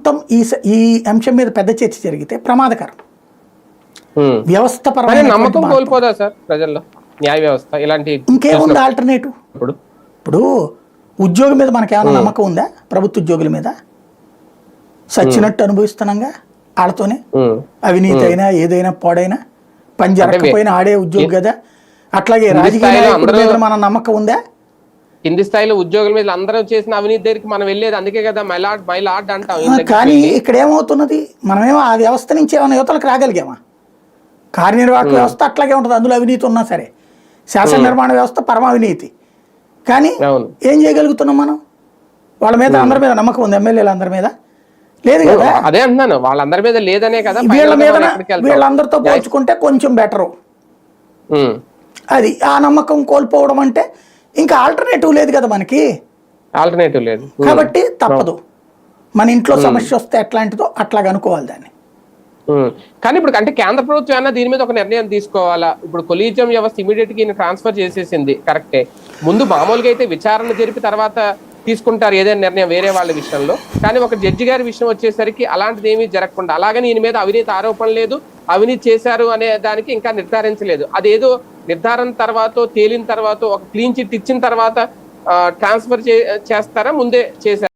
మొత్తం ఈ అంశం మీద పెద్ద చర్చ జరిగితే ప్రమాదకరం. మరి వ్యవస్థపరమైన నమ్మకం కోల్పోదా సార్ ప్రజల్లో న్యాయ వ్యవస్థ ఇలాంటి ఇంకేముంది ఆల్టర్నేటివ్? ఇప్పుడు ఇప్పుడు ఉద్యోగం మీద మనకి ఏమైనా నమ్మకం ఉందా? ప్రభుత్వ ఉద్యోగుల మీద సచ్చినట్టు అనుభవిస్తున్నాంగా వాళ్ళతోనే. అవినీతి అయినా ఏదైనా పాడైనా పని జరగకపోయినా ఆడే ఉద్యోగి కదా. అట్లాగే రాజకీయ నాయకుడి మీద మన నమ్మకం ఉందా? కింది స్థాయిలో ఉద్యోగుల మీద అందరూ చేసిన అవినీతి దగ్గరికి మనం వెళ్ళేది అందుకే కదా మైలాడ్ అంటాం. కానీ ఇక్కడ ఏమవుతున్నది, మనమేమో ఆ వ్యవస్థ నుంచి ఏమైనా యువతలకు రాగలిగామా? కార్యనిర్వాహక వ్యవస్థ అట్లాగే ఉంటుంది, అందులో అవినీతి ఉన్నా సరే. శాసన నిర్మాణ వ్యవస్థ పరమ అవినీతి. కానీ ఏం చేయగలుగుతున్నాం మనం? వాళ్ళ మీద అందరి మీద నమ్మకం ఉంది, ఎమ్మెల్యేలు అందరి మీద లేదు కదా. అదే అంటున్నాను, వాళ్ళందరి మీద లేదనే కదా. వీళ్ళ మీద వీళ్ళందరితో పోల్చుకుంటే కొంచెం బెటరు. అది ఆ నమ్మకం కోల్పోవడం అంటే ఇంకా ఆల్టర్నేటివ్ లేదు కదా మనకి. ఆల్టర్నేటివ్ లేదు కాబట్టి తప్పదు. మన ఇంట్లో సమస్య వస్తే ఎట్లాంటిదో అట్లాగా అనుకోవాలి దాన్ని. కానీ ఇప్పుడు అంటే కేంద్ర ప్రభుత్వం అయినా దీని మీద ఒక నిర్ణయం తీసుకోవాలా? ఇప్పుడు కొలీజియం వ్యవస్థ ఇమీడియట్ గా ట్రాన్స్ఫర్ చేసేసింది, కరెక్టే. ముందు మామూలుగా అయితే విచారణ జరిపి తర్వాత తీసుకుంటారు ఏదైనా నిర్ణయం వేరే వాళ్ళ విషయంలో. కానీ ఒక జడ్జి గారి విషయం వచ్చేసరికి అలాంటిది ఏమీ జరగకుండా, అలాగని ఈయన మీద అవినీతి ఆరోపణ లేదు, అవినీతి చేశారు అనే దానికి ఇంకా నిర్ధారించలేదు. అదేదో నిర్ధారణ తర్వాత తేలిన తర్వాత ఒక క్లీన్ చిట్ ఇచ్చిన తర్వాత ట్రాన్స్ఫర్ చేస్తారా, ముందే చేశారు?